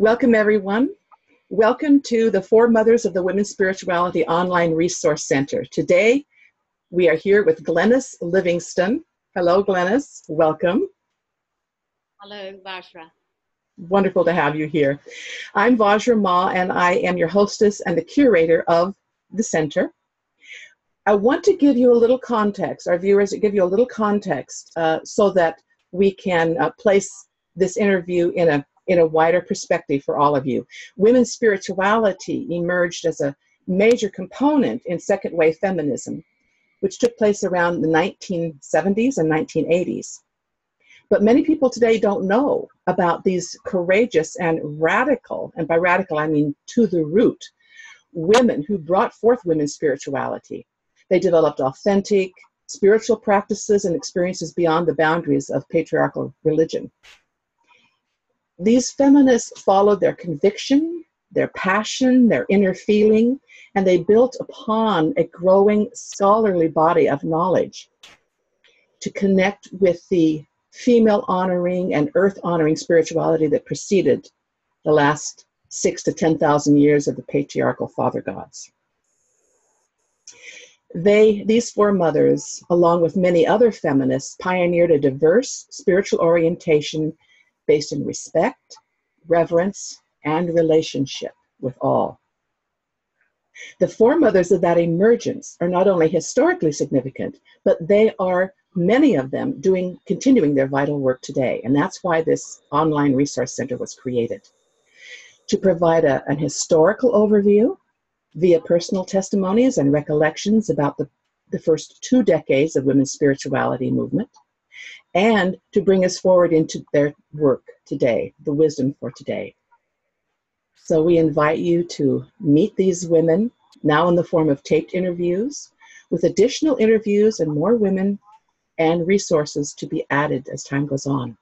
Welcome, everyone. Welcome to the Four Mothers of the Women's Spirituality Online Resource Center. Today, we are here with Glenys Livingstone. Hello, Glenys. Welcome. Hello, Vajra. Wonderful to have you here. I'm Vajra Ma, and I am your hostess and the curator of the center. I want to give you a little context, our viewers, give you a little context so that we can place this interview in a wider perspective for all of you. Women's spirituality emerged as a major component in second wave feminism, which took place around the 1970s and 1980s. But many people today don't know about these courageous and radical, and by radical I mean to the root, women who brought forth women's spirituality. They developed authentic spiritual practices and experiences beyond the boundaries of patriarchal religion. These feminists followed their conviction, their passion, their inner feeling, and they built upon a growing scholarly body of knowledge to connect with the female honoring and earth honoring spirituality that preceded the last 6,000 to 10,000 years of the patriarchal father gods. These four mothers, along with many other feminists, pioneered a diverse spiritual orientation based in respect, reverence, and relationship with all. The four mothers of that emergence are not only historically significant, but they are, many of them, continuing their vital work today. And that's why this online resource center was created, to provide an historical overview via personal testimonies and recollections about the first 2 decades of women's spirituality movement, and to bring us forward into their work today, the wisdom for today. So we invite you to meet these women, now in the form of taped interviews, with additional interviews and more women and resources to be added as time goes on.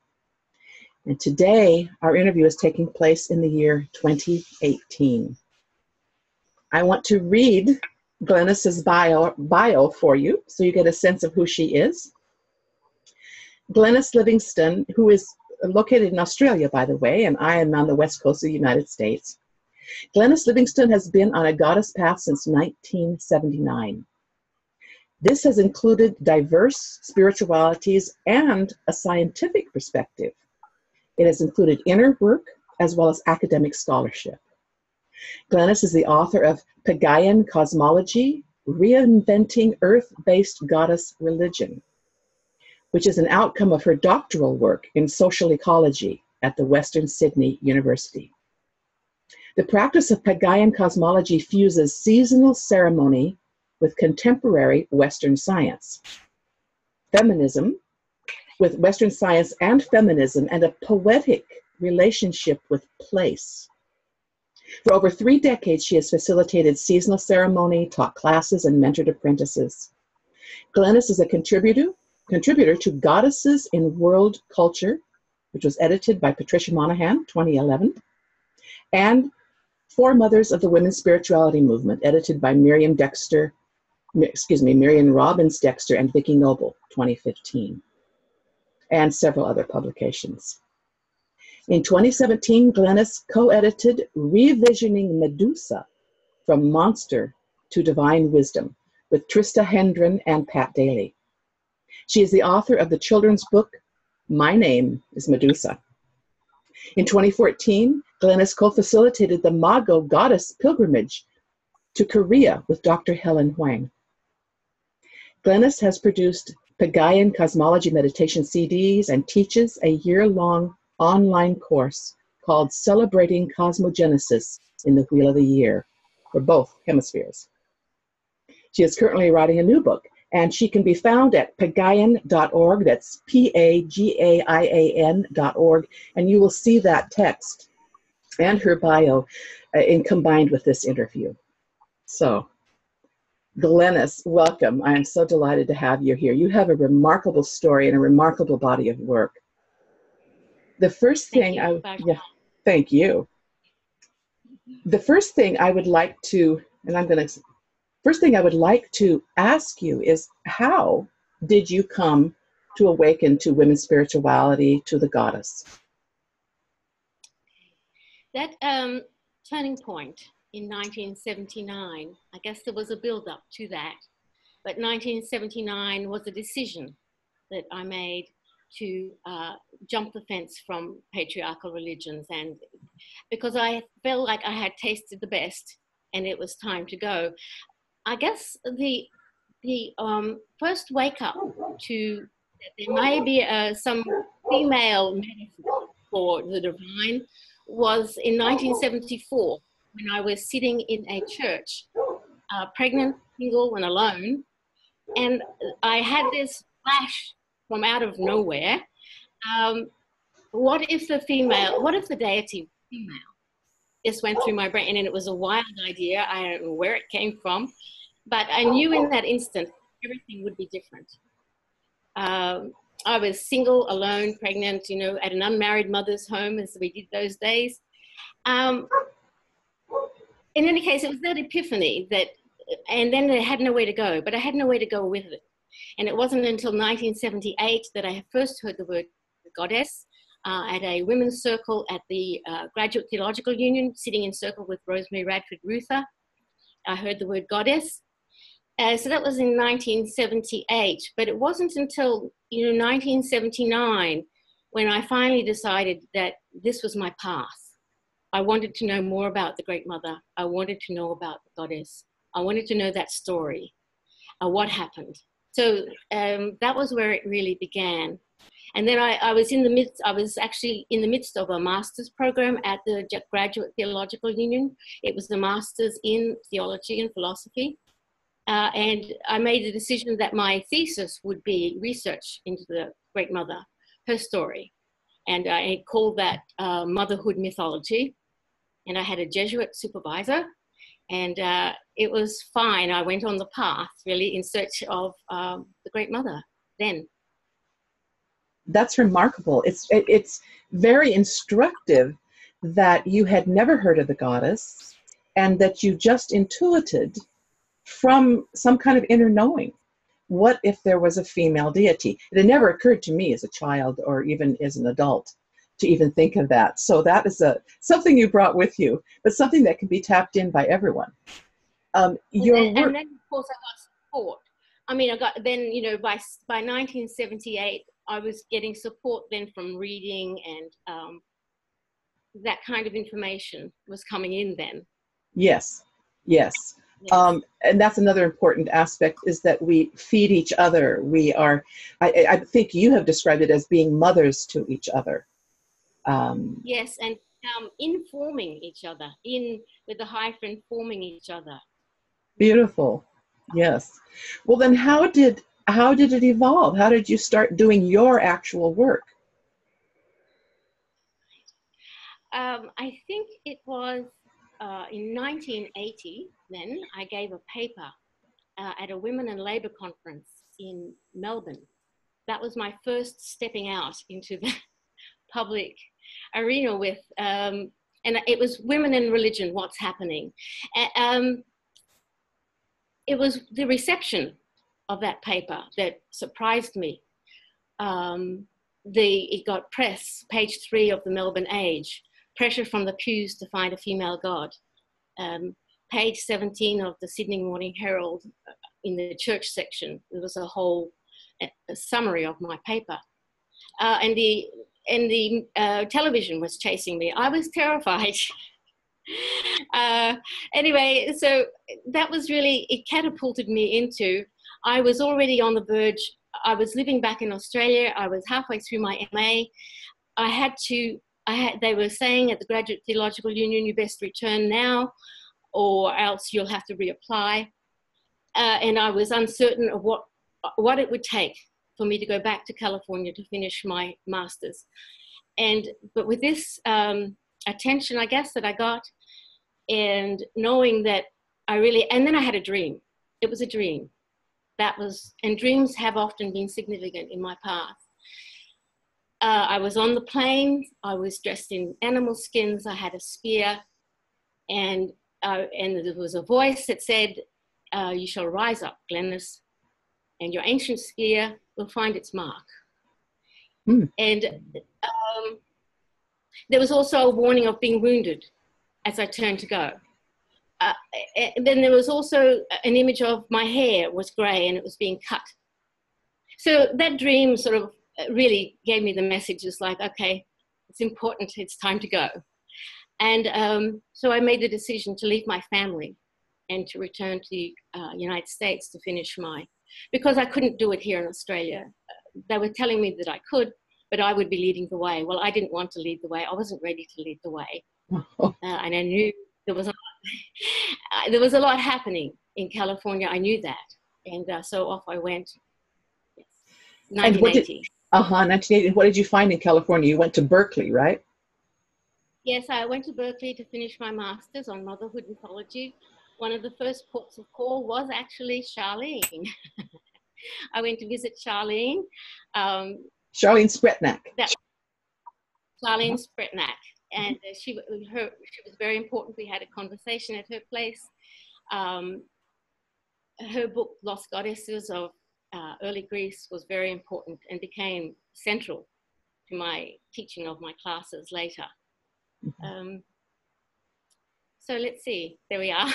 And today, our interview is taking place in the year 2018. I want to read Glenys's bio for you, so you get a sense of who she is. Glenys Livingstone, who is located in Australia, by the way, and I am on the west coast of the United States. Glenys Livingstone has been on a goddess path since 1979. This has included diverse spiritualities and a scientific perspective. It has included inner work as well as academic scholarship. Glenys is the author of Pagayan Cosmology, Reinventing Earth-Based Goddess Religion, which is an outcome of her doctoral work in social ecology at the Western Sydney University. The practice of Pagayan cosmology fuses seasonal ceremony with contemporary Western science, feminism with Western science and feminism, and a poetic relationship with place. For over 3 decades, she has facilitated seasonal ceremony, taught classes, and mentored apprentices. Glenys is a contributor to Goddesses in World Culture, which was edited by Patricia Monahan, 2011, and Four Mothers of the Women's Spirituality Movement, edited by Miriam Robbins Dexter and Vicki Noble, 2015, and several other publications. In 2017, Glenys co-edited Revisioning Medusa, From Monster to Divine Wisdom, with Trista Hendren and Pat Daly. She is the author of the children's book, My Name is Medusa. In 2014, Glenys co-facilitated the Mago Goddess Pilgrimage to Korea with Dr. Helen Huang. Glenys has produced Pagayan Cosmology meditation CDs and teaches a year-long online course called Celebrating Cosmogenesis in the Wheel of the Year for both hemispheres. She is currently writing a new book, and she can be found at pagayan.org. That's Pagaian.org, and you will see that text and her bio combined with this interview. So, Glenys, welcome. I am so delighted to have you here. You have a remarkable story and a remarkable body of work. The first thing thank you. The first thing I would like to, first thing I would like to ask you is, how did you come to awaken to women's spirituality, to the goddess? that turning point in 1979, I guess there was a build-up to that, but 1979 was a decision that I made to jump the fence from patriarchal religions, and because I felt like I had tasted the best and it was time to go. I guess the first wake up to there may be some female metaphor for the divine was in 1974 when I was sitting in a church, pregnant, single, and alone, and I had this flash from out of nowhere. What if the deity was female? This went through my brain, and it was a wild idea. I don't know where it came from, but I knew in that instant everything would be different. I was single, alone, pregnant, at an unmarried mother's home, as we did those days. In any case, it was that epiphany and then I had nowhere to go, but I had nowhere to go with it. And it wasn't until 1978 that I first heard the word goddess at a women's circle at the Graduate Theological Union, sitting in circle with Rosemary Radford Ruther. I heard the word goddess. So that was in 1978, but it wasn't until 1979 when I finally decided that this was my path. I wanted to know more about the Great Mother. I wanted to know about the goddess. I wanted to know that story, what happened. So that was where it really began. And then I was actually in the midst of a master's program at the Graduate Theological Union. It was the master's in theology and philosophy. And I made the decision that my thesis would be research into the Great Mother, her story. And I called that motherhood mythology. And I had a Jesuit supervisor, and it was fine. I went on the path, really, in search of the Great Mother then. That's remarkable. It's very instructive that you had never heard of the goddess and that you just intuited from some kind of inner knowing. What if there was a female deity? It had never occurred to me as a child or even as an adult to even think of that. So that is something you brought with you, but something that can be tapped in by everyone. And then, of course, I got support. I mean, I got then, by 1978, I was getting support then from reading, and that kind of information was coming in then. Yes. And that's another important aspect, is that we feed each other. We are, I think you have described it as being mothers to each other. Yes, and informing each other, with the hyphen, forming each other. Beautiful. Yes. Well, then how did it evolve? How did you start doing your actual work? I think it was in 1980, then I gave a paper at a Women in Labour conference in Melbourne. That was my first stepping out into the public arena with, and it was Women in Religion, What's Happening. It was the reception of that paper that surprised me. It got press, page 3 of the Melbourne Age, pressure from the pews to find a female god. Page 17 of the Sydney Morning Herald, in the church section, there was a whole summary of my paper. And the television was chasing me. I was terrified. Anyway, so that was really, it catapulted me into, I was already on the verge. I was living back in Australia. I was halfway through my MA. They were saying at the Graduate Theological Union, you best return now or else you'll have to reapply. And I was uncertain of what it would take for me to go back to California to finish my master's. But with this attention, I guess, that I got, and knowing that and then I had a dream. It was a dream. And dreams have often been significant in my path. I was on the plane. I was dressed in animal skins. I had a spear, and there was a voice that said, you shall rise up, Glenys, and your ancient spear will find its mark. And There was also a warning of being wounded as I turned to go. And then there was also an image of my hair was grey and it was being cut. So that dream sort of really gave me the message. It's like, okay, it's important, it's time to go. And so I made the decision to leave my family and to return to the United States to finish because I couldn't do it here in Australia. They were telling me that I could, but I would be leading the way. Well, I didn't want to lead the way. I wasn't ready to lead the way. And I knew there was a lot happening in California. I knew that. And so off I went. Yes. 1980. 1980. What did you find in California? You went to Berkeley, right? Yes, I went to Berkeley to finish my master's on motherhood ethology. One of the first ports of call was actually Charlene. I went to visit Charlene. Charlene Spretnak. Charlene Spretnak. And she was very important. We had a conversation at her place. Her book, Lost Goddesses of Early Greece, was very important and became central to my teaching of my classes later. So let's see, there we are.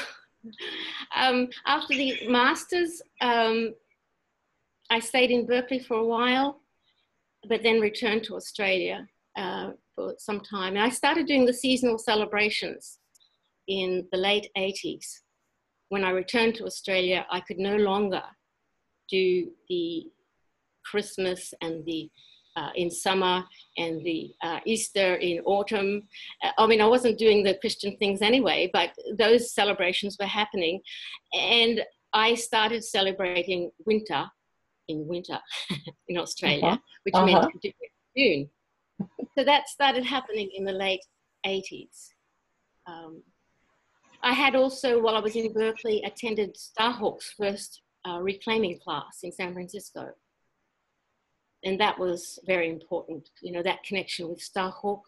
After the master's, I stayed in Berkeley for a while, but then returned to Australia for some time. And I started doing the seasonal celebrations in the late 80s. When I returned to Australia, I could no longer do the Christmas and the in summer and the Easter in autumn. I mean, I wasn't doing the Christian things anyway, but those celebrations were happening. And I started celebrating winter in Australia, which meant to do it in June. So that started happening in the late 80s. I had also, while I was in Berkeley, attended Starhawk's first reclaiming class in San Francisco. And that was very important, that connection with Starhawk.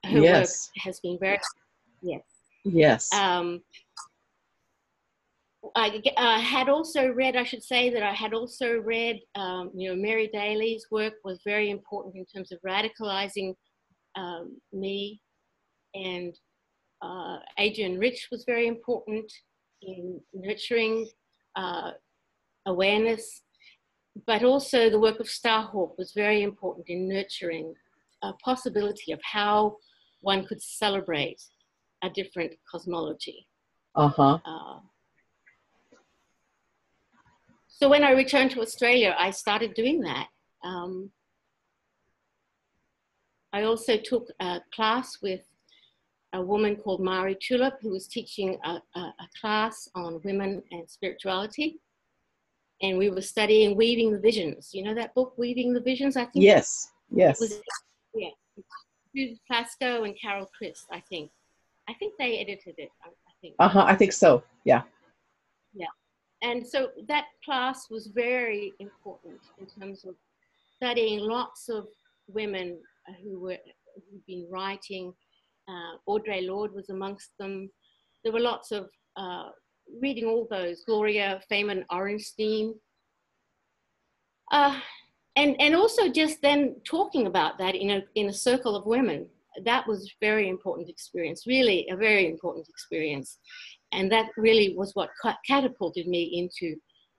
Her work has been very, Yes. I had also read, Mary Daly's work was very important in terms of radicalizing me. And Adrienne Rich was very important in nurturing awareness. But also the work of Starhawk was very important in nurturing a possibility of how one could celebrate a different cosmology. So when I returned to Australia, I started doing that. I also took a class with a woman called Mari Tulip, who was teaching a class on women and spirituality. And we were studying Weaving the Visions. You know that book, Weaving the Visions, I think? Yes. Judith Plasko and Carol Christ, I think. I think they edited it, I think. I think so, yeah. Yeah. And so that class was very important in terms of studying lots of women who'd been writing. Audre Lorde was amongst them. There were lots of reading all those, Gloria Feynman Orenstein. And also just then talking about that in a circle of women. That was a very important experience, really a very important experience. And that really was what catapulted me into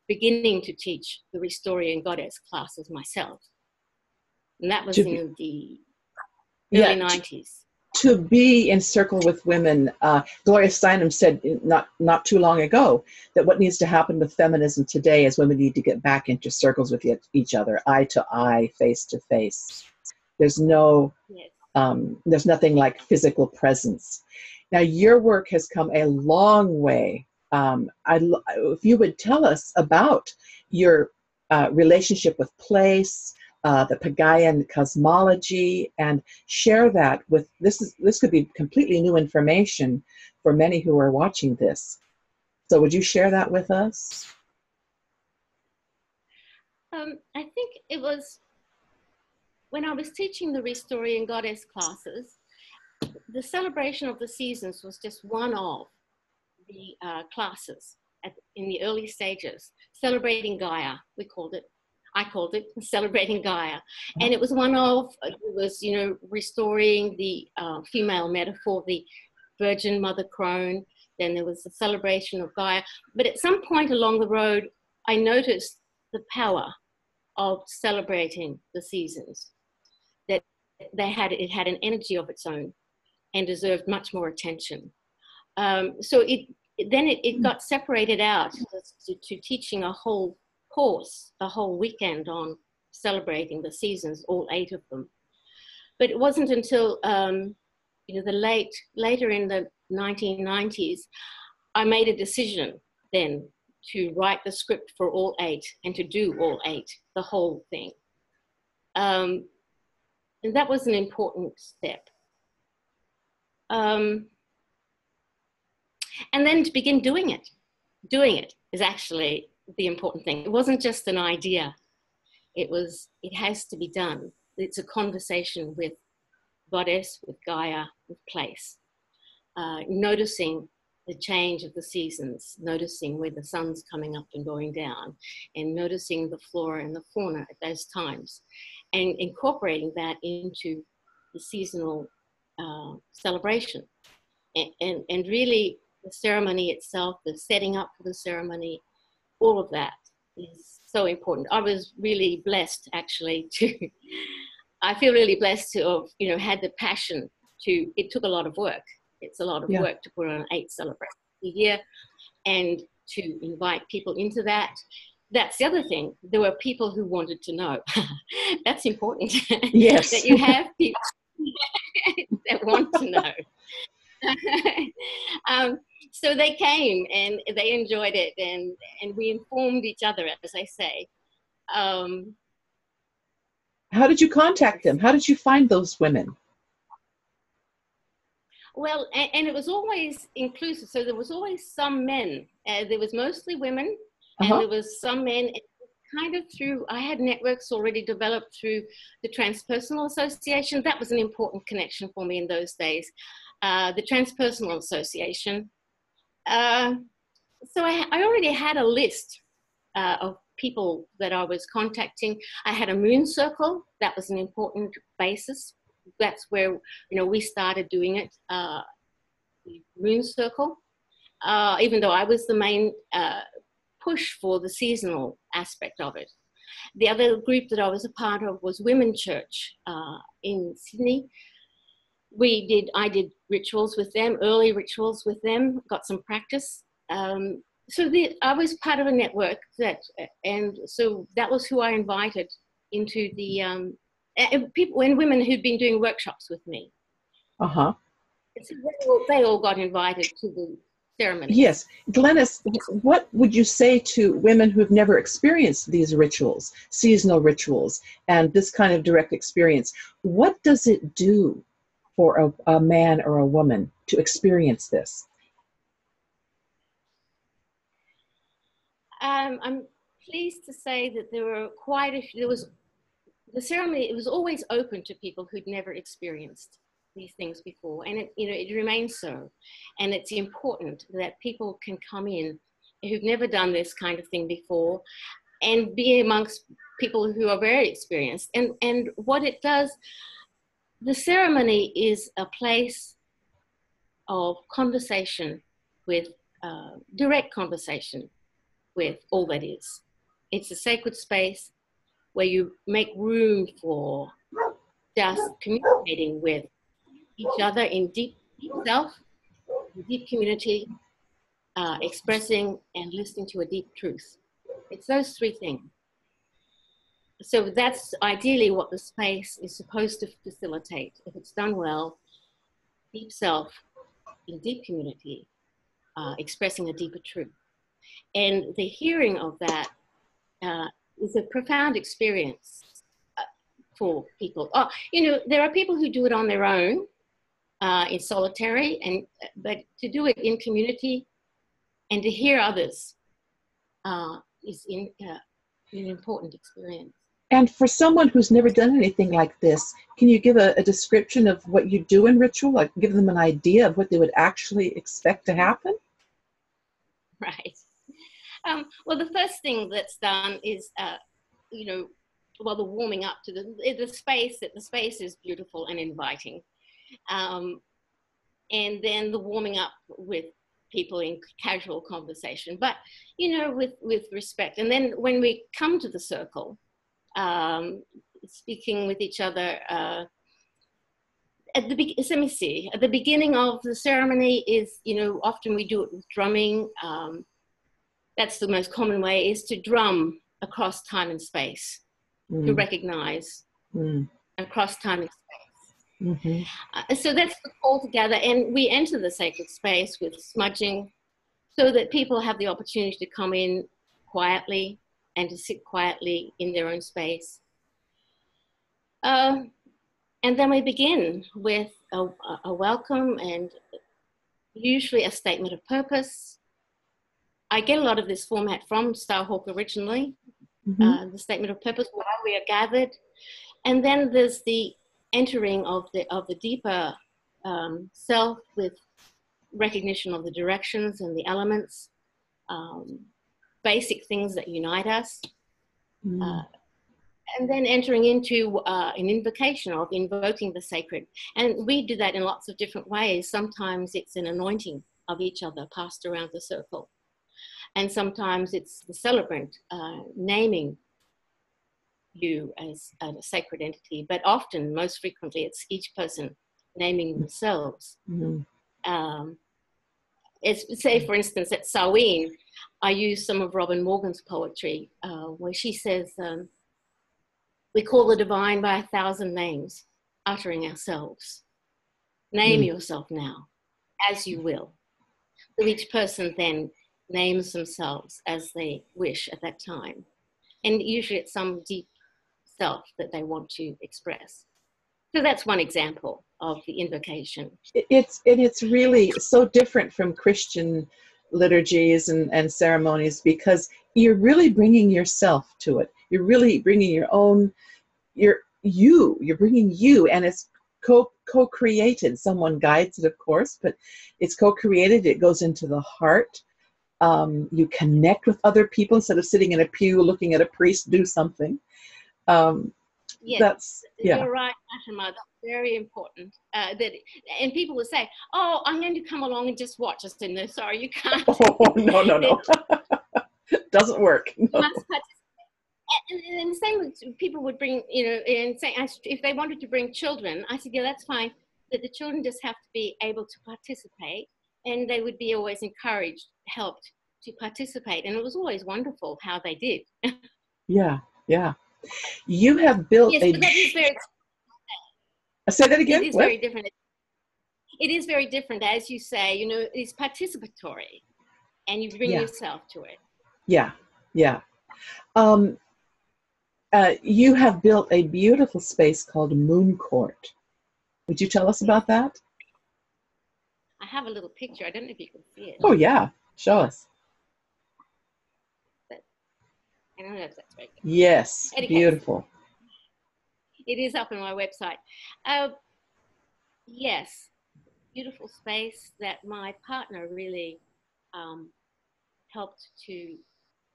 beginning to teach the Restorian Goddess classes myself. And that was in the early 90s. To be in circle with women, Gloria Steinem said not too long ago that what needs to happen with feminism today is women need to get back into circles with each other, eye to eye, face to face. There's there's nothing like physical presence. Now, your work has come a long way. If you would tell us about your relationship with place, the Pagayan cosmology, and share that with this could be completely new information for many who are watching this. So would you share that with us? I think it was when I was teaching the Restorian Goddess classes, the celebration of the seasons was just one of the classes in the early stages, celebrating Gaia, we called it. I called it Celebrating Gaia. And it was one of, it was, you know, restoring the female metaphor, the Virgin Mother Crone. Then there was the celebration of Gaia. But at some point along the road, I noticed the power of celebrating the seasons, that it had an energy of its own and deserved much more attention. So it got separated out to teaching a whole course, a whole weekend on celebrating the seasons, all 8 of them. But it wasn't until you know, later in the 1990s, I made a decision then to write the script for all 8 and to do all 8, the whole thing. And that was an important step. And then to begin doing it. Doing it is actually the important thing. It wasn't just an idea. It has to be done. It's a conversation with Goddess, with Gaia, with place. Noticing the change of the seasons, noticing where the sun's coming up and going down, and noticing the flora and the fauna at those times, and incorporating that into the seasonal celebration. And really, the ceremony itself, the setting up for the ceremony, all of that is so important. I was really blessed, actually, I feel really blessed to have, you know, had the passion it took a lot of work. It's a lot of work to put on 8 celebrations a year and to invite people into that. That's the other thing. There were people who wanted to know. That's important. Yes. That you have people that want to know. So they came and they enjoyed it, and we informed each other, as I say. How did you contact them? How did you find those women? Well, and it was always inclusive. So there was always some men. There was mostly women, and there was some men. Kind of through, I had networks already developed through the Transpersonal Association. That was an important connection for me in those days. The Transpersonal Association. So I already had a list of people that I was contacting. I had a moon circle. That was an important basis. That's where, you know, we started doing it, the moon circle, even though I was the main push for the seasonal aspect of it. The other group that I was a part of was Women Church in Sydney. I did rituals with them, early rituals with them, got some practice. So I was part of a network and so that was who I invited into the people and women who'd been doing workshops with me. So they all got invited to the ceremony. Yes. Glenys, what would you say to women who've never experienced these rituals, seasonal rituals, and this kind of direct experience? What does it do for a man or a woman to experience this? I'm pleased to say that there were the ceremony, it was always open to people who'd never experienced these things before, and it remains so. And it's important that people can come in who've never done this kind of thing before and be amongst people who are very experienced. And what it does, the ceremony is a place of conversation with, direct conversation with all that is. It's a sacred space where you make room for just communicating with each other in deep self, deep community, expressing and listening to a deep truth. It's those 3 things. So that's ideally what the space is supposed to facilitate. If it's done well, deep self in deep community, expressing a deeper truth. And the hearing of that is a profound experience for people. There are people who do it on their own, in solitary, but to do it in community and to hear others is an important experience. And for someone who's never done anything like this, can you give a description of what you do in ritual? Like give them an idea of what they would actually expect to happen? Right. Well, the first thing that's done is you know, well, the warming up to the space, that the space is beautiful and inviting. And then the warming up with people in casual conversation, but, you know, with respect. And then when we come to the circle, speaking with each other, at the beginning of the ceremony is, you know, often we do it with drumming. That's the most common way, is to drum across time and space, to recognize across time and space. So that's the call together, and we enter the sacred space with smudging so that people have the opportunity to come in quietly and to sit quietly in their own space. And then we begin with a welcome and usually a statement of purpose. I get a lot of this format from Starhawk originally, the statement of purpose, why we are gathered. And then there's the entering of the deeper self with recognition of the directions and the elements, basic things that unite us. And then entering into an invocation of invoking the sacred. And we do that in lots of different ways. Sometimes it's an anointing of each other passed around the circle. And sometimes it's the celebrant naming you as a sacred entity. But often, most frequently, it's each person naming themselves. Say, for instance, at Samhain, I use some of Robin Morgan's poetry, where she says, we call the divine by 1,000 names, uttering ourselves. Name yourself now, as you will. So each person then names themselves as they wish at that time. And usually it's some deep self that they want to express. So that's one example of the invocation. It's really so different from Christian liturgies and ceremonies, because you're really bringing yourself to it. You're really bringing your own, you're bringing you, and it's co-created. Someone guides it, of course, but it's co-created. It goes into the heart. You connect with other people instead of sitting in a pew looking at a priest do something. Yes, you're right, Ashima. That's very important. And people will say, "Oh, I'm going to come along and just watch." I said, "No, sorry, you can't." Oh, no. Doesn't work. No. You must participate. And the same with people would bring, you know, and say if they wanted to bring children, I said, "Yeah, that's fine. That the children just have to be able to participate, and they would be always encouraged, helped to participate." And it was always wonderful how they did. Yeah. You have built yes, but that is very. Say that again. It is very different. It is very different, as you say. You know, it's participatory, and you bring yourself to it. Yeah. You have built a beautiful space called Moon Court. Would you tell us about that? I have a little picture. I don't know if you can see it. Oh yeah, show us. I don't know if that's right. Yes, beautiful. It is up on my website. Yes, beautiful space that my partner really helped to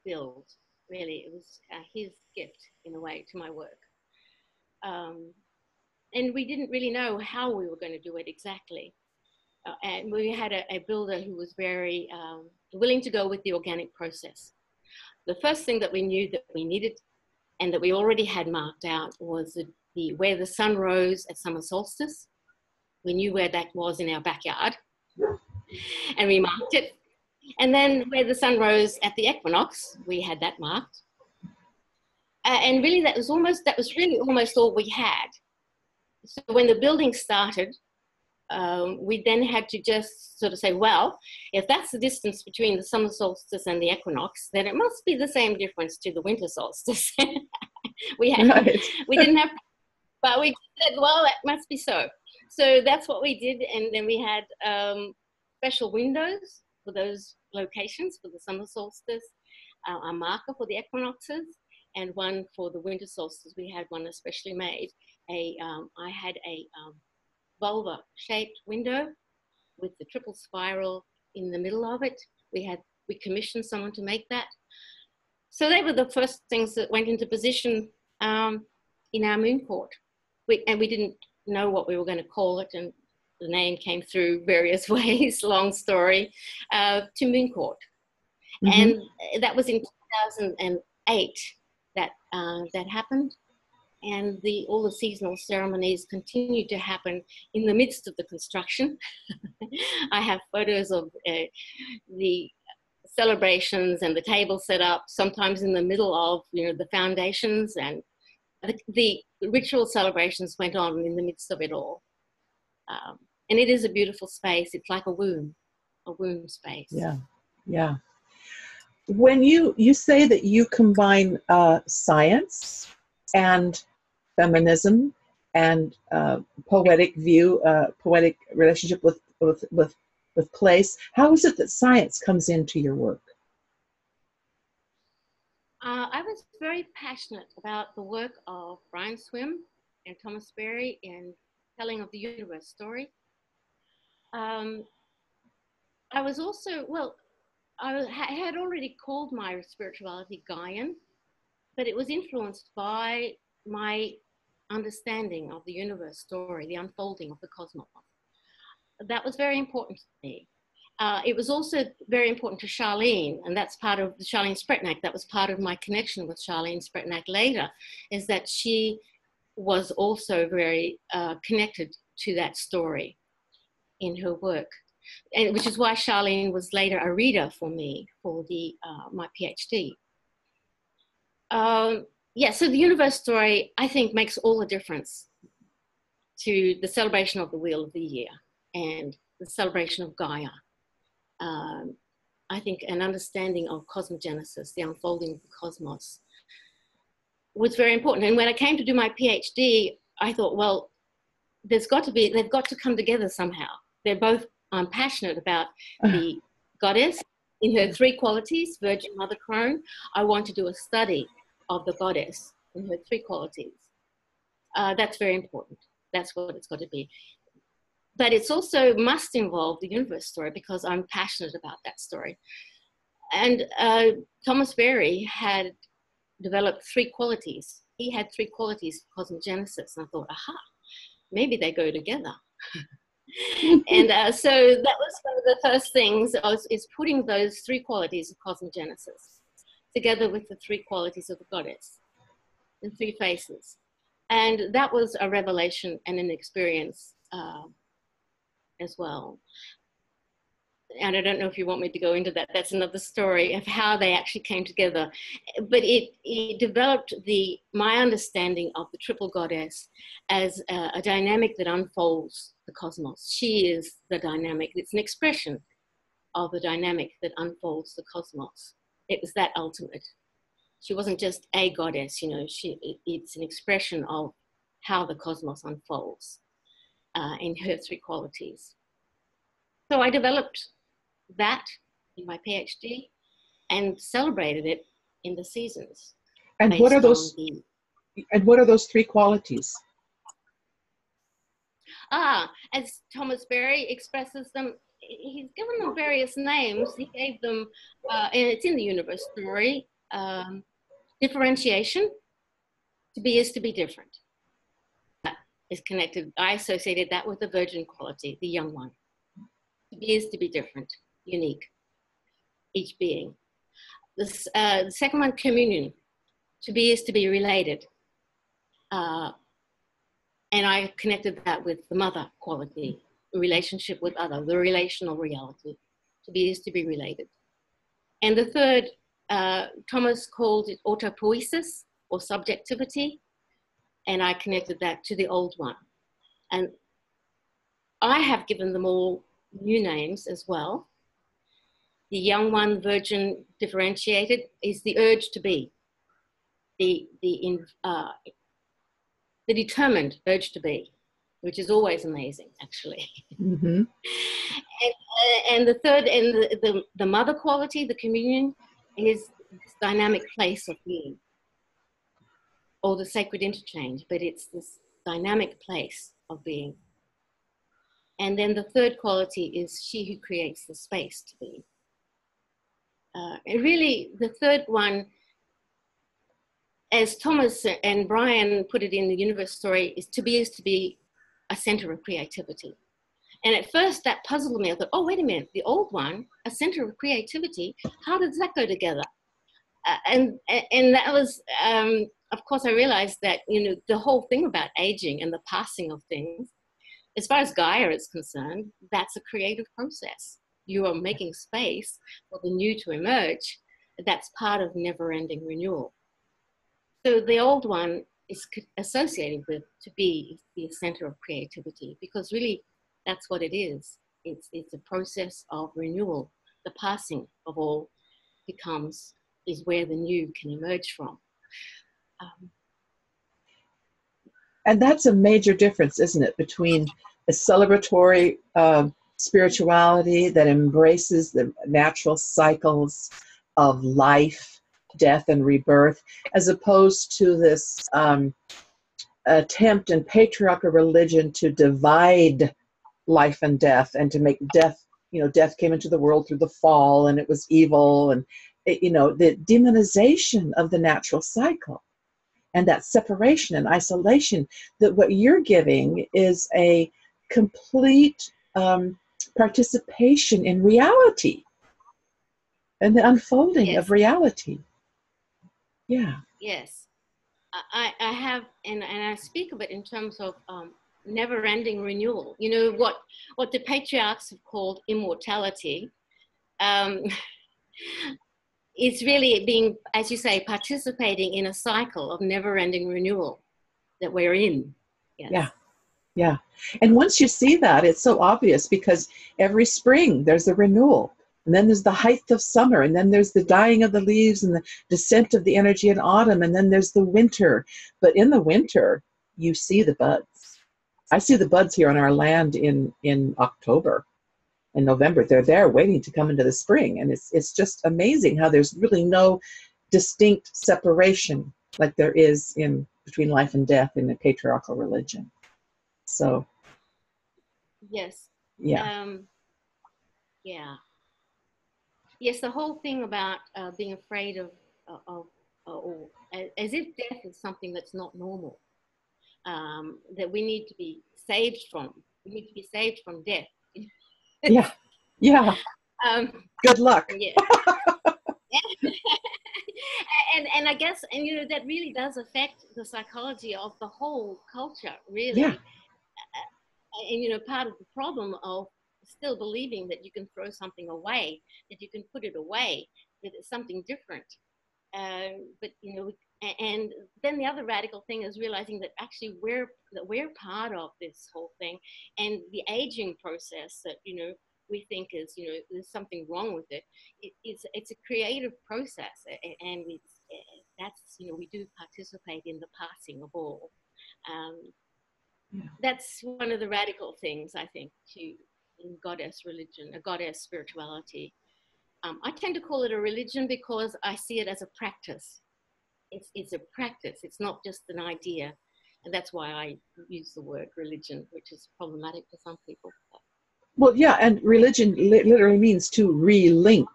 build. Really, it was his gift in a way to my work. And we didn't really know how we were going to do it exactly. And we had a builder who was very willing to go with the organic process. The first thing that we knew that we needed and that we already had marked out was where the sun rose at summer solstice. We knew where that was in our backyard, and we marked it. And then where the sun rose at the equinox, we had that marked. And really that was really almost all we had. So when the building started, we then had to just sort of say, well, if that's the distance between the summer solstice and the equinox, then it must be the same difference to the winter solstice. we didn't have, but we said, well, that must be so. So that's what we did. And then we had special windows for those locations for the summer solstice, a marker for the equinoxes, and one for the winter solstice. We had one especially made. I had a vulva-shaped window with the triple spiral in the middle of it. We commissioned someone to make that. So they were the first things that went into position in our moon court. And we didn't know what we were going to call it, and the name came through various ways, long story, to moon court. Mm-hmm. And that was in 2008 that that happened. And all the seasonal ceremonies continued to happen in the midst of the construction. I have photos of the celebrations and the table set up, sometimes in the middle of the foundations, and the ritual celebrations went on in the midst of it all. And it is a beautiful space. It's like a womb space. Yeah, yeah. When you say that you combine science and feminism and poetic relationship with place, how is it that science comes into your work? I was very passionate about the work of Brian Swim and Thomas Berry in telling of the universe story. I was also, I had already called my spirituality Gaian, but it was influenced by my understanding of the universe story, the unfolding of the cosmos. That was very important to me. It was also very important to Charlene, and that's part of Charlene Spretnak. That was part of my connection with Charlene Spretnak later, is that she was also very connected to that story in her work, and which is why Charlene was later a reader for me for my PhD. So the universe story, I think, makes all the difference to the celebration of the Wheel of the Year and the celebration of Gaia. I think an understanding of cosmogenesis, the unfolding of the cosmos, was very important. And when I came to do my PhD, I thought, well, they've got to come together somehow. I'm passionate about the goddess in her three qualities, Virgin Mother Crone. I want to do a study of the goddess in her three qualities. That's very important. That's what it's got to be. But it's also must involve the universe story because I'm passionate about that story. And Thomas Berry had developed three qualities. He had three qualities of cosmogenesis. And I thought, aha, maybe they go together. And so that was one of the first things is putting those three qualities of cosmogenesis together with the three qualities of the goddess, the three faces. And that was a revelation and an experience as well. And I don't know if you want me to go into that. That's another story of how they actually came together. But it developed my understanding of the triple goddess as a dynamic that unfolds the cosmos. She is the dynamic. It's an expression of the dynamic that unfolds the cosmos. It was that ultimate. She wasn't just a goddess, it's an expression of how the cosmos unfolds in her three qualities. So I developed that in my PhD and celebrated it in the seasons. And what are those? And what are those three qualities? As Thomas Berry expresses them, he's given them various names. He gave them, and it's in the universe story. Differentiation. To be is to be different. That is connected. I associated that with the virgin quality, the young one. To be is to be different, unique, each being. The second one, communion. To be is to be related. And I connected that with the mother quality, the relationship with other, the relational reality. To be is to be related. And the third, Thomas called it autopoiesis, or subjectivity, and I connected that to the old one. And I have given them all new names as well. The young one, virgin differentiated, is the urge to be, the determined urge to be, which is always amazing, actually. Mm-hmm. And the third, and the mother quality, the communion, is this dynamic place of being, or the sacred interchange, but it's this dynamic place of being. And then the third quality is she who creates the space to be. And really, the third one as Thomas and Brian put it in the universe story, is to be a center of creativity. And at first that puzzled me. I thought, oh, wait a minute, the old one, a center of creativity, how does that go together? And that was, of course, I realized that, you know, the whole thing about aging and the passing of things, as far as Gaia is concerned, that's a creative process. You are making space for the new to emerge. That's part of never-ending renewal. So the old one is associated with to be the center of creativity, because really that's what it is. It's a process of renewal. The passing of all is where the new can emerge from. And that's a major difference, isn't it, between a celebratory spirituality that embraces the natural cycles of life, death, and rebirth, as opposed to this attempt in patriarchal religion to divide life and death, and to make death, you know, death came into the world through the fall and it was evil, and you know, the demonization of the natural cycle and that separation and isolation. That what you're giving is a complete participation in reality and the unfolding of reality. Yeah. Yes. I have, and I speak of it in terms of never-ending renewal. You know, what the patriarchs have called immortality is really being, as you say, participating in a cycle of never-ending renewal that we're in. Yes. Yeah. Yeah. And once you see that, it's so obvious, because every spring there's a renewal. And then there's the height of summer, and then there's the dying of the leaves and the descent of the energy in autumn, and then there's the winter. But in the winter, you see the buds. I see the buds here on our land in October and November. They're there waiting to come into the spring. And it's just amazing how there's really no distinct separation like there is in between life and death in the patriarchal religion. So. Yes. Yeah. Yeah. Yes, the whole thing about being afraid of or as if death is something that's not normal, that we need to be saved from. We need to be saved from death. Yeah, yeah. Good luck. Yeah. and I guess, and you know, that really does affect the psychology of the whole culture, really. Yeah. And you know, part of the problem of still believing that you can throw something away, that you can put it away, that it's something different. But you know, and then the other radical thing is realizing that actually we're part of this whole thing, and the aging process that, you know, we think is, you know, there's something wrong with it. It's a creative process, and that's, you know, we do participate in the passing of all. That's one of the radical things, I think, in goddess religion, a goddess spirituality. I tend to call it a religion because I see it as a practice. It's a practice. It's not just an idea. And that's why I use the word religion, which is problematic for some people. Well, yeah, and religion literally means to relink,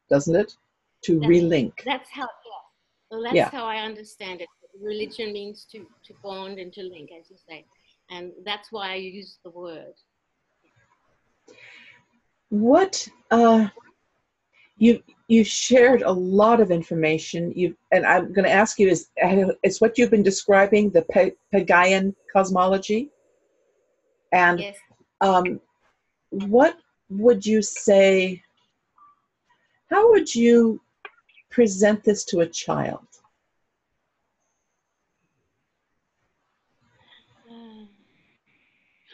doesn't it? To relink. That's how, yeah. Well, that's how I understand it. Religion means to bond and to link, as you say. And that's why I use the word. What you shared a lot of information. And I'm going to ask you, is what you've been describing the Pagayan cosmology? And yes. What would you say? How would you present this to a child?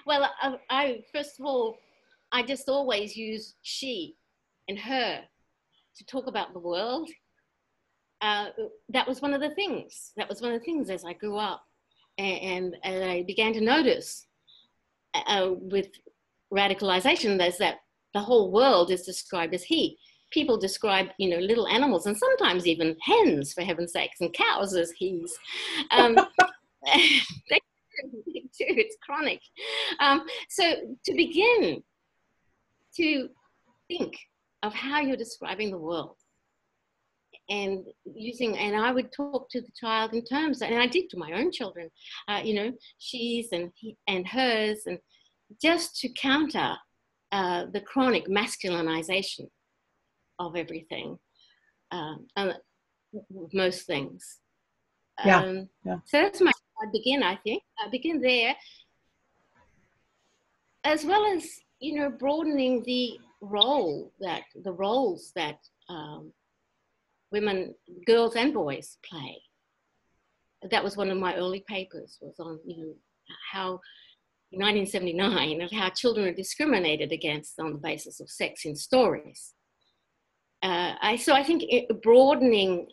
Well, I first of all, I just always use she and her to talk about the world. That was one of the things. That was one of the things as I grew up, and I began to notice with radicalization, there's that the whole world is described as he. People describe, you know, little animals, and sometimes even hens, for heaven's sakes, and cows as he's. It's chronic. So to begin to think of how you're describing the world, and and I would talk to the child in terms, and I did to my own children, she's and he and hers, and just to counter the chronic masculinization of everything, most things. Yeah. So that's I begin, I think. I begin there, as well as, broadening the roles that women, girls and boys play. That was one of my early papers, was on, how in 1979, of how children are discriminated against on the basis of sex in stories. So I think broadening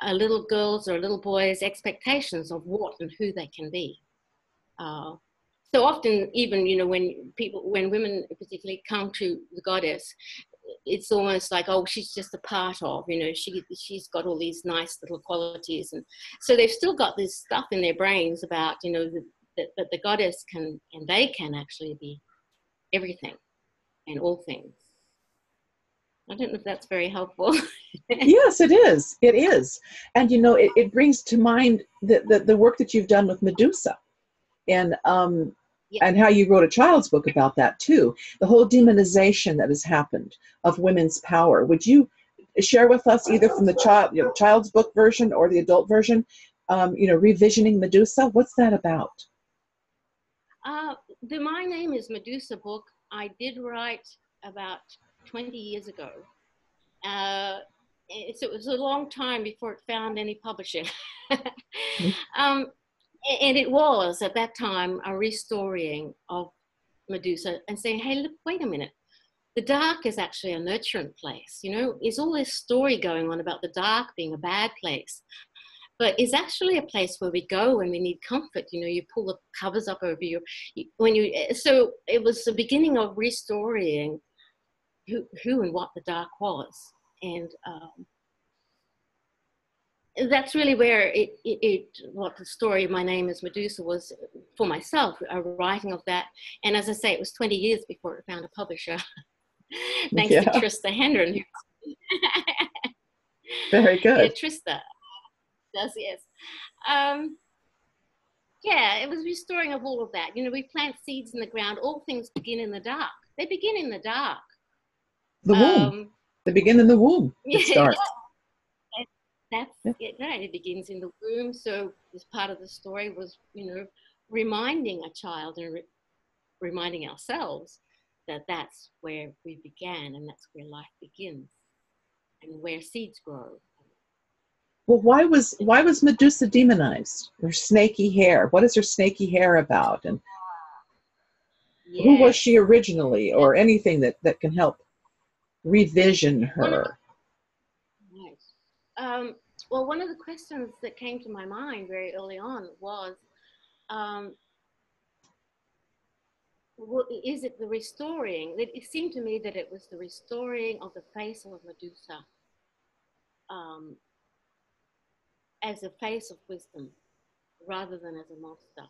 a little girl's or a little boy's expectations of what and who they can be. So often, even, when women particularly come to the goddess, it's almost like, oh, she's just a part of, she's got all these nice little qualities. And so they've still got this stuff in their brains about, that the goddess can, and they can actually be everything and all things. I don't know if that's very helpful. Yes, it is. It is. And, it brings to mind the work that you've done with Medusa. And and how you wrote a child's book about that too. The whole demonization that has happened of women's power. Would you share with us, either from the child's book version or the adult version, revisioning Medusa? What's that about? The My Name is Medusa book I did write about 20 years ago. It was a long time before it found any publishing. And it was, at that time, a restoring of Medusa and saying, hey, look, wait a minute. The dark is actually a nurturant place. There's all this story going on about the dark being a bad place, but it's actually a place where we go when we need comfort. You pull the covers up over you. So it was the beginning of restoring who and what the dark was. And that's really where what the story of My Name is Medusa was for myself, a writing of that. And as I say, it was 20 years before it found a publisher, thanks to Trista Hendren. Very good. Trista does, yes. It was restoring of all of that. We plant seeds in the ground. All things begin in the dark. They begin in the dark. The womb. They begin in the womb. It starts. That's it, right? It begins in the womb. So this part of the story was, reminding a child and reminding ourselves that that's where we began, and that's where life begins, and where seeds grow. Well, why was Medusa demonized? Her snaky hair. What is her snaky hair about? And who was she originally, or anything that can help revision her? Well, one of the questions that came to my mind very early on was, is it the restoring? It seemed to me that it was the restoring of the face of Medusa as a face of wisdom rather than as a monster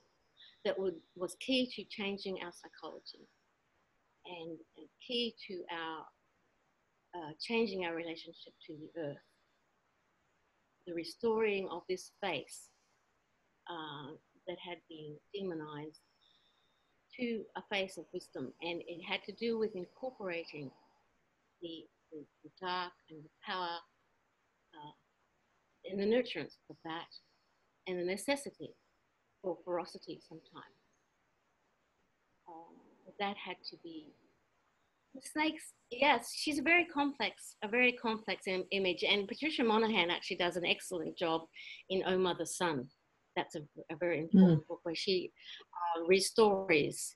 that was key to changing our psychology and key to our changing our relationship to the earth. The restoring of this face that had been demonized to a face of wisdom. And it had to do with incorporating the dark and the power and the nurturance of that, and the necessity for ferocity sometimes. That had to be. The snakes, yes, she's a very complex image. And Patricia Monaghan actually does an excellent job in Oh Mother Son. That's a very important book where she restores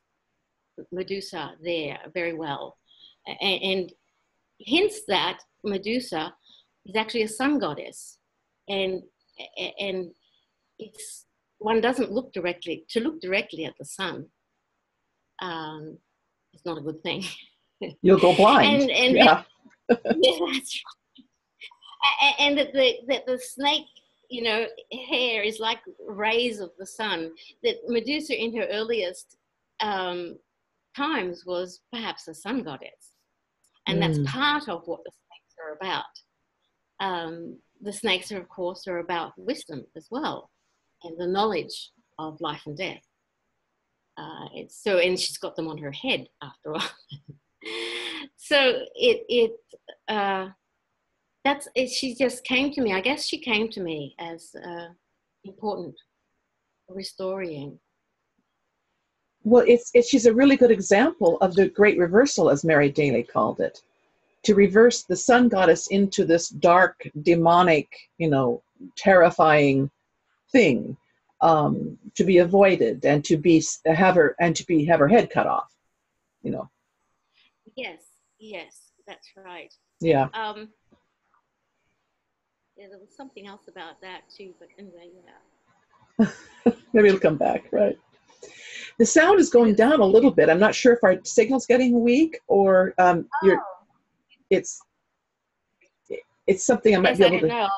Medusa there very well, and hints that Medusa is actually a sun goddess, and it's, one doesn't look directly at the sun. It's not a good thing. You'll go blind. Yeah, that's right. And that the snake, hair is like rays of the sun. That Medusa in her earliest times was perhaps a sun goddess, and that's part of what the snakes are about. The snakes are, of course, are about wisdom as well, and the knowledge of life and death. And she's got them on her head after all. So she just came to me. I guess she came to me as important restoring. Well, she's a really good example of the great reversal, as Mary Daly called it, to reverse the sun goddess into this dark, demonic, terrifying thing, to be avoided, and to have her head cut off. Yes, that's right. Yeah. Yeah, there was something else about that too, but anyway, yeah. Maybe it'll come back, right? The sound is going down a little bit. I'm not sure if our signal's getting weak or it's something I might be able to. Know.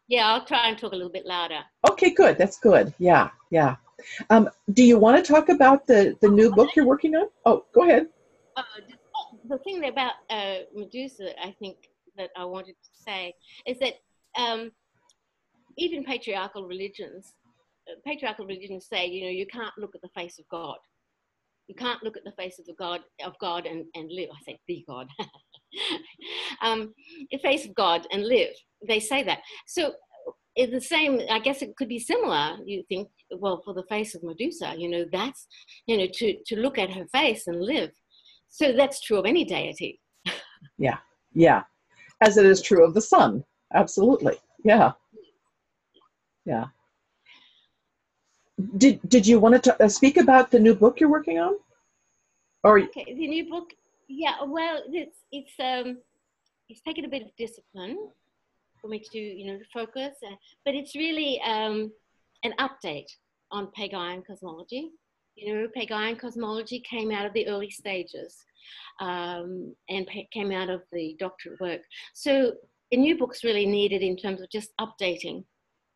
Yeah, I'll try and talk a little bit louder. Okay, good. That's good. Yeah. Do you want to talk about the new book you're working on? Oh, go ahead. The thing about Medusa, I think, that I wanted to say is that even patriarchal religions say, you can't look at the face of God. You can't look at the face of God and live. I say the God. The face of God and live. They say that. So it's the same. I guess it could be similar. You think, well, for the face of Medusa, that's, to look at her face and live. So that's true of any deity. Yeah. As it is true of the sun. Absolutely. Yeah. Did you want to speak about the new book you're working on? Okay, the new book. Yeah. Well, it's taken a bit of discipline for me to focus, but it's really an update on Pagaian cosmology. Pagaian cosmology came out of the early stages and came out of the doctorate work. So a new book's really needed in terms of just updating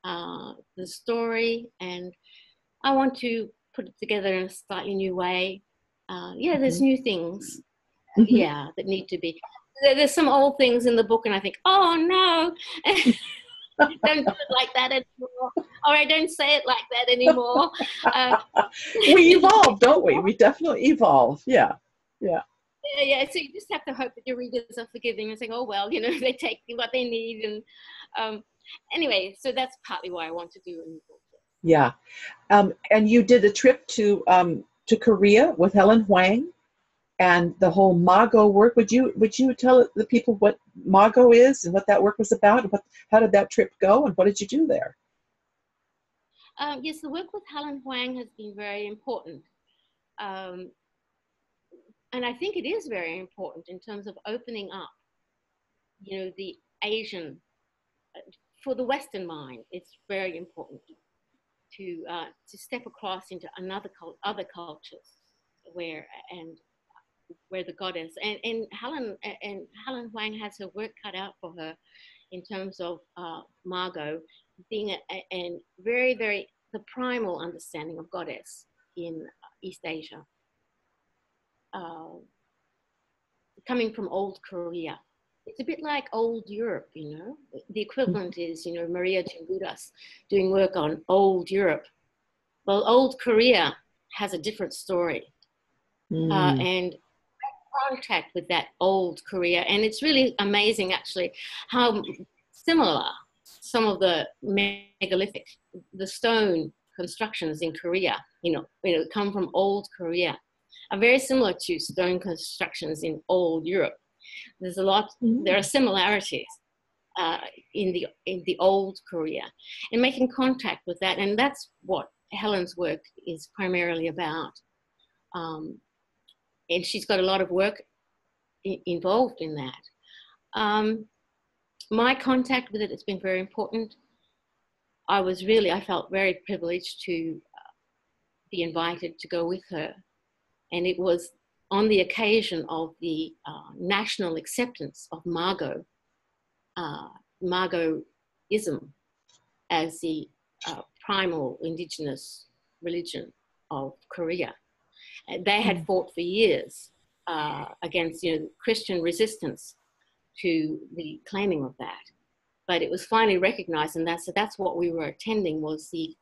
the story, and I want to put it together in a slightly new way. There's new things, that need to be. There's some old things in the book, and I think, oh no, don't do it like that anymore, or I don't say it like that anymore. We evolve, don't we? We definitely evolve. Yeah. So you just have to hope that your readers are forgiving and saying, oh well, they take what they need, and anyway, so that's partly why I want to do a new book. Yeah, and you did a trip to Korea with Helen Huang, and the whole Mago work. Would you tell the people what Mago is and what that work was about, and how did that trip go, and what did you do there? Yes, the work with Helen Huang has been very important. And I think it is very important in terms of opening up, the Asian, for the Western mind, it's very important to step across into other cultures where the goddess and Helen Huang has her work cut out for her in terms of Margot being a very, very the primal understanding of goddess in East Asia, coming from old Korea. It's a bit like old Europe, The equivalent is, Maria Cimbudas doing work on old Europe. Well, old Korea has a different story. And contact with that old Korea. And it's really amazing, actually, how similar some of the megalithic, the stone constructions in Korea, come from old Korea, are very similar to stone constructions in old Europe. There are similarities in the old Korea, and making contact with that. And that's what Helen's work is primarily about. And she's got a lot of work involved in that. My contact with it has been very important. I felt very privileged to be invited to go with her. And it was on the occasion of the national acceptance of Margoism as the primal indigenous religion of Korea. They had fought for years against Christian resistance to the claiming of that. But it was finally recognized, and that's what we were attending, was the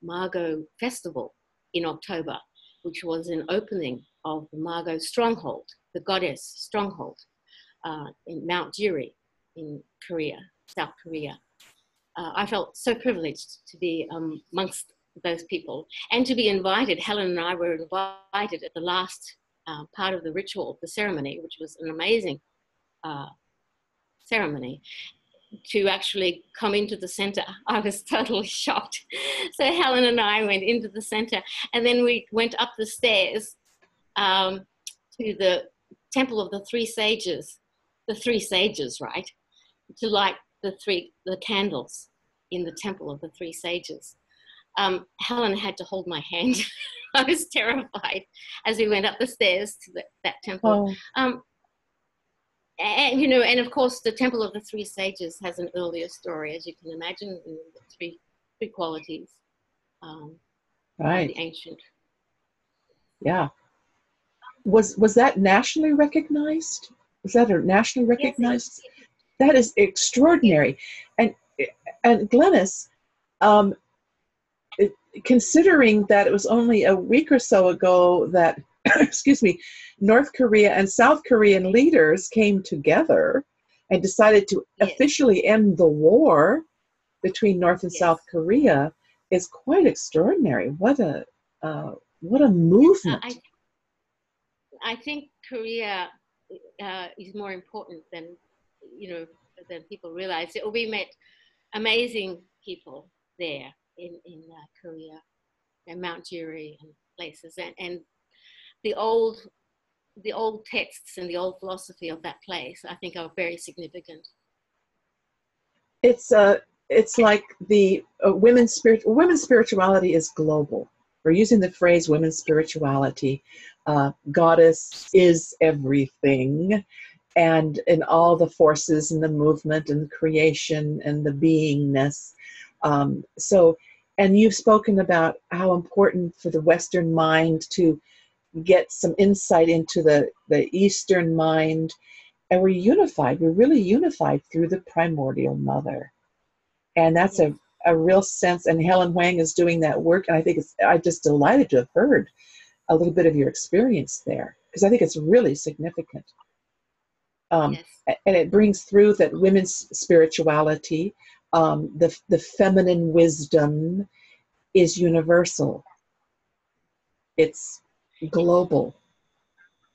Margot Festival in October, which was an opening of the Margot stronghold, the goddess stronghold in Mount Jiri in Korea, South Korea. I felt so privileged to be amongst those people and to be invited. Helen and I were invited at the last part of the ritual, the ceremony, which was an amazing ceremony, to actually come into the center. I was totally shocked. So Helen and I went into the center, and then we went up the stairs to the Temple of the Three Sages, right? To light the candles in the Temple of the Three Sages. Helen had to hold my hand. I was terrified as we went up the stairs to that temple. Oh. And, you know, and of course, the Temple of the Three Sages has an earlier story, as you can imagine, in the three qualities. Right. The ancient. Yeah. Was that nationally recognized? Was that a nationally recognized? Yes, that is extraordinary. Yes. And Glenys, considering that it was only a week or so ago that, excuse me, North Korea and South Korean leaders came together and decided to officially end the war between North and South Korea, is quite extraordinary. What a movement! I think Korea is more important than people realize. We met amazing people there in Korea and Mount Jiri and places, and the old texts and the old philosophy of that place, I think, are very significant. It's like the women's spirituality is global. We're using the phrase women's spirituality. Goddess is everything, and in all the forces and the movement and creation and the beingness. And you've spoken about how important for the Western mind to get some insight into the Eastern mind. And we're unified. We're really unified through the primordial mother. And that's a real sense. And Helen Huang is doing that work. And I think I'm just delighted to have heard a little bit of your experience there, because I think it's really significant. And it brings through that women's spirituality, the feminine wisdom is universal. It's global.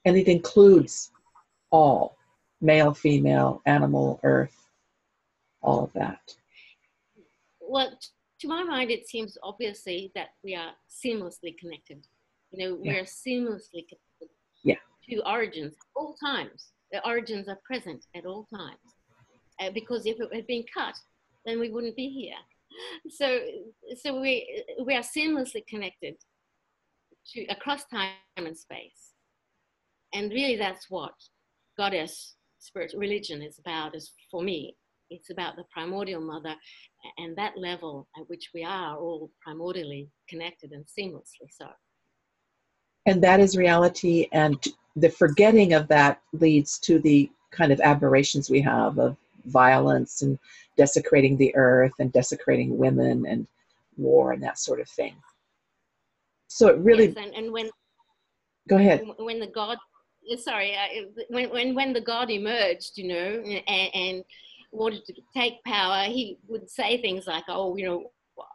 And it includes all, male, female, animal, earth, all of that. Well, to my mind, it seems obviously that we are seamlessly connected. We're seamlessly connected to origins at all times. The origins are present at all times. Because if it had been cut, then we wouldn't be here. So we are seamlessly connected to across time and space. And really that's what goddess spirit religion is about, is for me. It's about the primordial mother and that level at which we are all primordially connected and seamlessly so. And that is reality, and the forgetting of that leads to the kind of aberrations we have of violence and desecrating the earth and desecrating women and war and that sort of thing. So it really... Yes, and when... Go ahead. When the god... Sorry, when the god emerged, and wanted to take power, he would say things like, "Oh,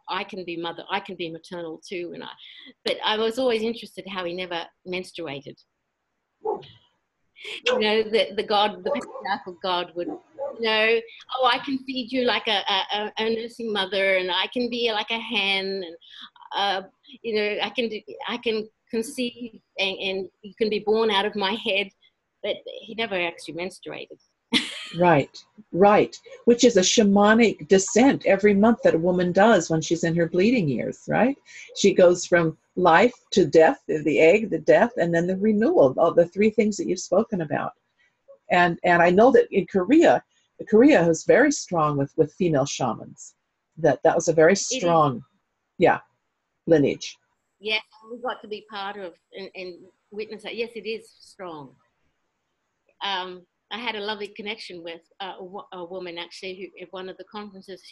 I can be mother, I can be maternal too," but I was always interested how he never menstruated. The god, the patriarchal god would, "Oh, I can feed you like a nursing mother, and I can be like a hen, and I can conceive, and you can be born out of my head," but he never actually menstruated. Right. Which is a shamanic descent every month that a woman does when she's in her bleeding years, right? She goes from life to death, the egg, the death, and then the renewal, all the three things that you've spoken about. And I know that in Korea was very strong with female shamans. That was a very strong, lineage. Yes, we got to be part of and witness that. Yes, it is strong. I had a lovely connection with a woman actually who at one of the conferences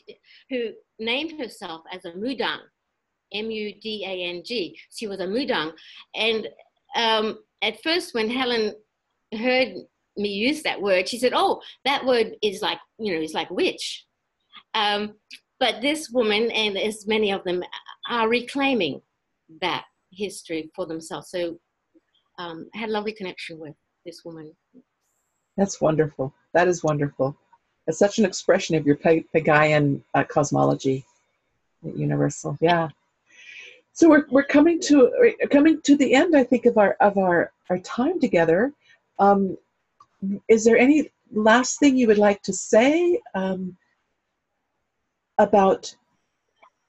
who named herself as a Mudang, Mudang. She was a Mudang. And at first when Helen heard me use that word, she said, oh, that word is like, you know, it's like witch. But this woman, and as many of them, are reclaiming that history for themselves. So I had a lovely connection with this woman. That's wonderful. That is wonderful. It's such an expression of your Pagayan cosmology, universal. Yeah. So we're coming to the end, I think, of our time together. Is there any last thing you would like to say about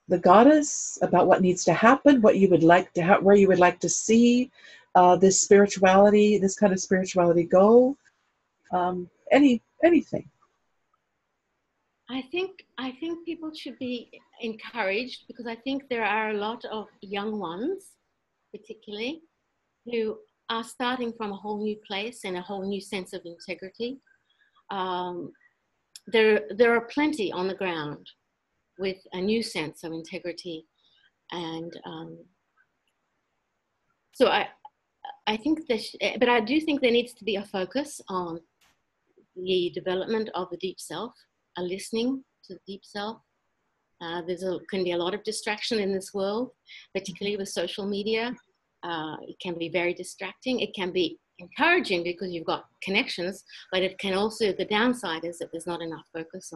the goddess, about what needs to happen, what you would like to where you would like to see this kind of spirituality go? Anything? I think people should be encouraged, because I think there are a lot of young ones, particularly, who are starting from a whole new place and a whole new sense of integrity. There are plenty on the ground with a new sense of integrity, and so I think but I do think there needs to be a focus on the development of the deep self, a listening to the deep self. Can be a lot of distraction in this world, particularly with social media. It can be very distracting. It can be encouraging because you've got connections, but it can also, the downside is that there's not enough focus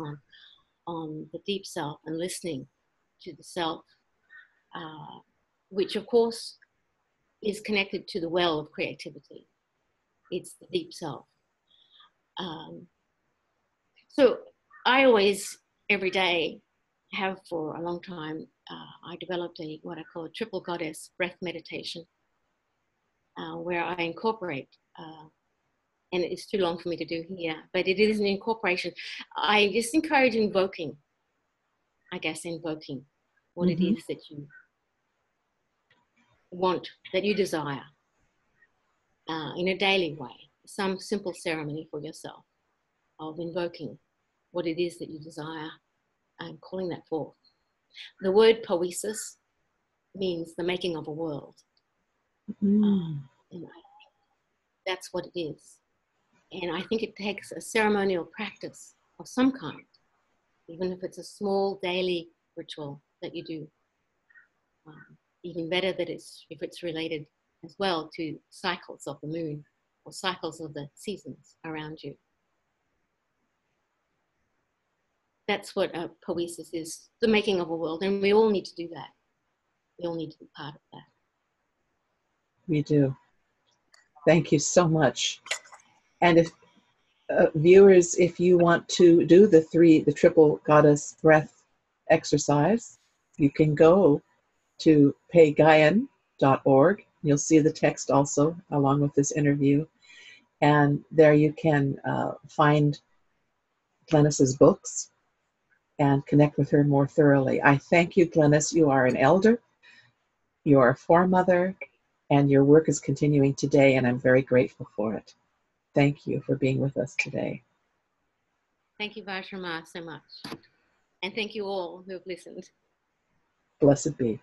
on the deep self and listening to the self, which of course is connected to the well of creativity. It's the deep self. So I always, every day, have for a long time, I developed what I call a triple goddess breath meditation, where I incorporate, and it's too long for me to do here, but it is an incorporation. I just encourage invoking what it is that you want, that you desire, in a daily way, some simple ceremony for yourself of invoking what it is that you desire and calling that forth. The word poesis means the making of a world. And that's what it is. And I think it takes a ceremonial practice of some kind, even if it's a small daily ritual that you do. Even better if it's related as well to cycles of the moon or cycles of the seasons around you. That's what a poesis is, the making of a world. And we all need to do that. We all need to be part of that. We do. Thank you so much. And if viewers, if you want to do the triple goddess breath exercise, you can go to pagayan.org. You'll see the text also along with this interview. And there you can find Glenys's books and connect with her more thoroughly. I thank you, Glenys. You are an elder, you are a foremother, and your work is continuing today, and I'm very grateful for it. Thank you for being with us today. Thank you, Vajra, so much. And thank you all who have listened. Blessed be.